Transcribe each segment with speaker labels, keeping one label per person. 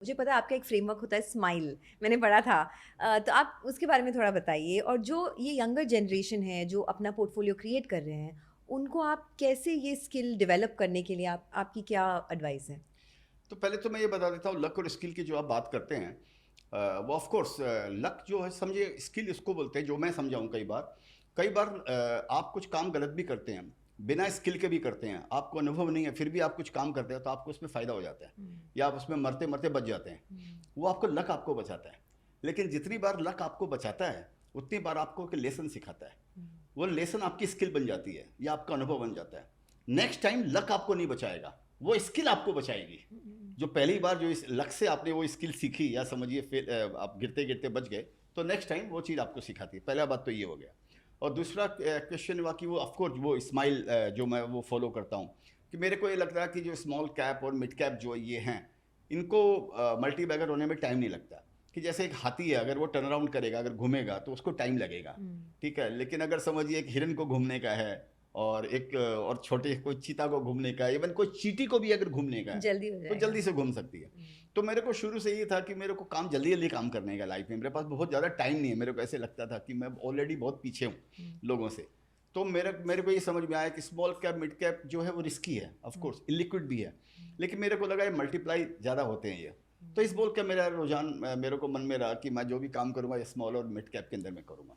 Speaker 1: मुझे पता है आपका एक फ्रेमवर्क होता है स्माइल, मैंने पढ़ा था। तो आप उसके बारे में थोड़ा बताइए और जो ये यंगर जनरेशन है जो अपना पोर्टफोलियो क्रिएट कर रहे हैं, उनको आप कैसे ये स्किल डेवलप करने के लिए आप आपकी क्या एडवाइस है?
Speaker 2: तो पहले तो मैं ये बता देता हूँ, लक और स्किल की जो आप बात करते हैं, वो ऑफ कोर्स लक जो है, समझिए स्किल इसको बोलते हैं, जो मैं समझाऊँ। कई बार आप कुछ काम गलत भी करते हैं, बिना स्किल के भी करते हैं, आपको अनुभव नहीं है फिर भी आप कुछ काम करते हैं, तो आपको उसमें फ़ायदा हो जाता है
Speaker 1: हुँ,
Speaker 2: या आप उसमें मरते मरते बच जाते हैं।
Speaker 1: हुँ,
Speaker 2: वो आपको लक आपको बचाता है। लेकिन जितनी बार लक आपको बचाता है, उतनी बार आपको एक लेसन सिखाता है।
Speaker 1: हुँ,
Speaker 2: वो लेसन आपकी स्किल बन जाती है या आपका अनुभव बन जाता है। नेक्स्ट टाइम लक आपको नहीं बचाएगा, वो स्किल आपको बचाएगी।
Speaker 1: हुँ, हुँ,
Speaker 2: जो पहली बार जो इस लक से आपने वो स्किल सीखी, या समझिए फिर आप गिरते गिरते बच गए, तो नेक्स्ट टाइम वो चीज़ आपको सिखाती है। पहला बात तो ये हो गया। और दूसरा क्वेश्चन हुआ कि वो ऑफकोर्स वो स्माइल जो मैं वो फॉलो करता हूँ, कि मेरे को ये लगता है कि जो स्मॉल कैप और मिड कैप जो ये हैं, इनको मल्टी बैगर होने में टाइम नहीं लगता। कि जैसे एक हाथी है, अगर वो टर्न अराउंड करेगा, अगर घूमेगा तो उसको टाइम लगेगा।
Speaker 1: हुँ।
Speaker 2: ठीक है, लेकिन अगर समझिए एक हिरन को घूमने का है, और एक और छोटे कोई चीता को घूमने का है, इवन कोई चींटी को भी अगर घूमने का है,
Speaker 1: जल्दी हो
Speaker 2: तो
Speaker 1: जाएगा।
Speaker 2: जल्दी से घूम सकती है।
Speaker 1: हुँ,
Speaker 2: तो मेरे को शुरू से ये था कि मेरे को काम जल्दी जल्दी काम करने का लाइफ में, मेरे पास बहुत ज़्यादा टाइम नहीं है। मेरे को ऐसे लगता था कि मैं ऑलरेडी बहुत पीछे हूँ
Speaker 1: हुँ,
Speaker 2: लोगों से। तो मेरे मेरे को ये समझ में आया कि स्मॉल कैप मिड कैप जो है वो रिस्की है, ऑफ
Speaker 1: हुँ,
Speaker 2: कोर्स इलिक्विड भी है।
Speaker 1: हुँ,
Speaker 2: लेकिन मेरे को लगा ये मल्टीप्लाई ज़्यादा होते हैं ये।
Speaker 1: हुँ।
Speaker 2: तो इस बोल के मेरा रुझान मेरे को मन में रहा कि मैं जो भी काम करूँगा ये स्मॉल और मिड कैप के अंदर में करूँगा।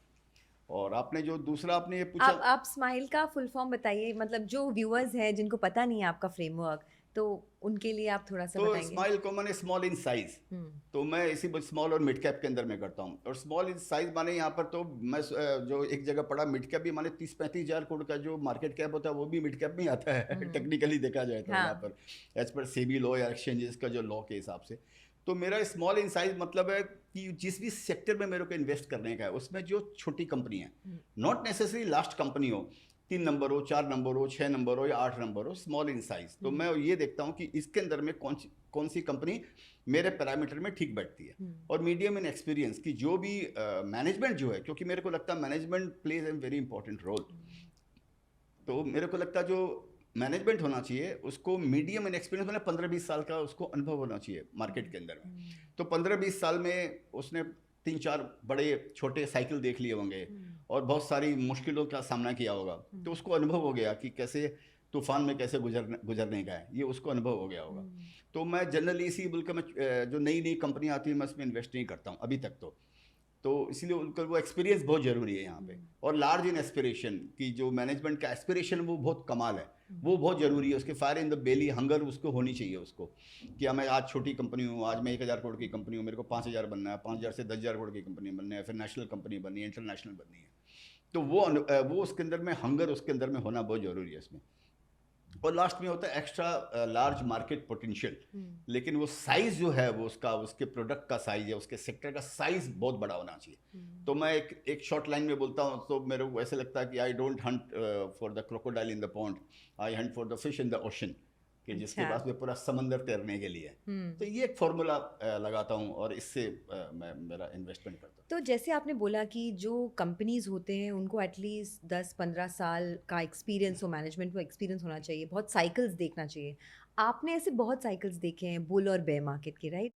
Speaker 2: और आपने जो दूसरा आपने ये पूछा,
Speaker 1: आप स्माइल का फुल फॉर्म बताइए मतलब जो व्यूअर्स हैं जिनको पता नहीं है आपका फ्रेमवर्क, तो उनके लिए आप थोड़ा-सा
Speaker 2: तो
Speaker 1: बताएँगे?
Speaker 2: स्माइल को मैंने स्मॉल इन साइज,
Speaker 1: हुँ,
Speaker 2: तो मैं इसी स्मॉल और मिड कैप के अंदर में करता हूँ। और स्मॉल इन साइज माने यहाँ पर तो मैं जो एक जगह पढ़ा, मिड कैप भी माने 30-35 हज़ार करोड़ का जो मार्केट कैप होता है, वो भी मिड कैप में ही आता है
Speaker 1: हुँ,
Speaker 2: टेक्निकली देखा जाए तो, यहाँ
Speaker 1: हाँ।
Speaker 2: पर एज पर सेबी लॉ या एक्सचेंजेस का जो लॉ के हिसाब से। तो मेरा स्मॉल इन साइज मतलब है कि जिस भी सेक्टर में मेरे को इन्वेस्ट करने का है, उसमें जो छोटी कंपनी है,
Speaker 1: हुँ,
Speaker 2: नॉट नेसेसरी लास्ट कंपनी हो, 3 नंबर हो, 4 नंबर हो, 6 नंबर हो या 8 नंबर हो, स्मॉल इन साइज, तो
Speaker 1: हुँ,
Speaker 2: मैं ये देखता हूँ कि इसके अंदर में कौन सी कंपनी मेरे पैरामीटर में ठीक बैठती है।
Speaker 1: हुँ,
Speaker 2: और मीडियम इन एक्सपीरियंस की जो भी मैनेजमेंट जो है, क्योंकि मेरे को लगता है management plays a very important role.
Speaker 1: हुँ,
Speaker 2: तो मेरे को लगता है जो मैनेजमेंट होना चाहिए उसको मीडियम इन एक्सपीरियंस, मैंने 15-20 साल का उसको अनुभव होना चाहिए मार्केट
Speaker 1: हुँ,
Speaker 2: के अंदर में।
Speaker 1: हुँ,
Speaker 2: तो 15-20 साल में उसने 3-4 बड़े छोटे साइकिल देख लिए होंगे,
Speaker 1: हुँ,
Speaker 2: और बहुत सारी मुश्किलों का सामना किया होगा। तो
Speaker 1: हुँ,
Speaker 2: उसको अनुभव हो गया कि कैसे तूफान में कैसे गुजरने का है, ये उसको अनुभव हो गया होगा।
Speaker 1: हुँ,
Speaker 2: तो मैं जनरली इसी बोल के मैं जो नई नई कंपनी आती है मैं उसमें इन्वेस्ट नहीं करता हूँ अभी तक तो इसीलिए उनका वो एक्सपीरियंस बहुत ज़रूरी है यहाँ पे।
Speaker 1: हुँ,
Speaker 2: और लार्ज इन एस्पिरेशन की जो मैनेजमेंट का एस्पिरेशन, वो बहुत कमाल है।
Speaker 1: हुँ,
Speaker 2: वो बहुत ज़रूरी है, उसके fire in the belly hunger उसको होनी चाहिए उसको, कि हाँ, मैं आज छोटी कंपनी हूँ, आज मैं 1,000 करोड़ की कंपनी हूँ, मेरे को 5,000 बनना है, 5,000 से 10,000 करोड़ की कंपनी बनना है, फिर नेशनल कंपनी बननी है, इंटरनेशनल बननी है। तो वो उसके अंदर में हंगर उसके अंदर में होना बहुत ज़रूरी है इसमें। और लास्ट में होता है एक्स्ट्रा लार्ज मार्केट पोटेंशियल।
Speaker 1: हुँ,
Speaker 2: लेकिन वो साइज जो है, वो उसका उसके प्रोडक्ट का साइज है, उसके सेक्टर का साइज बहुत बड़ा होना चाहिए।
Speaker 1: हुँ,
Speaker 2: तो मैं एक शॉर्ट लाइन में बोलता हूँ, तो मेरे को ऐसे लगता है कि I don't Hunt for the crocodile in the pond, I Hunt for the fish in the ocean, कि जिसके
Speaker 1: अच्छा,
Speaker 2: पास में पूरा समंदर तैरने के लिए है।
Speaker 1: हुँ।
Speaker 2: तो ये एक फॉर्मूला लगाता हूँ, और इससे मैं मेरा इन्वेस्टमेंट करता हूँ।
Speaker 1: तो जैसे आपने बोला कि जो कंपनीज़ होते हैं उनको एटलीस्ट 10-15 साल का एक्सपीरियंस हो, मैनेजमेंट को एक्सपीरियंस होना चाहिए, बहुत साइकिल्स देखना चाहिए। आपने ऐसे बहुत साइकिल्स देखे हैं बुल और बेयर मार्केट के, राइट?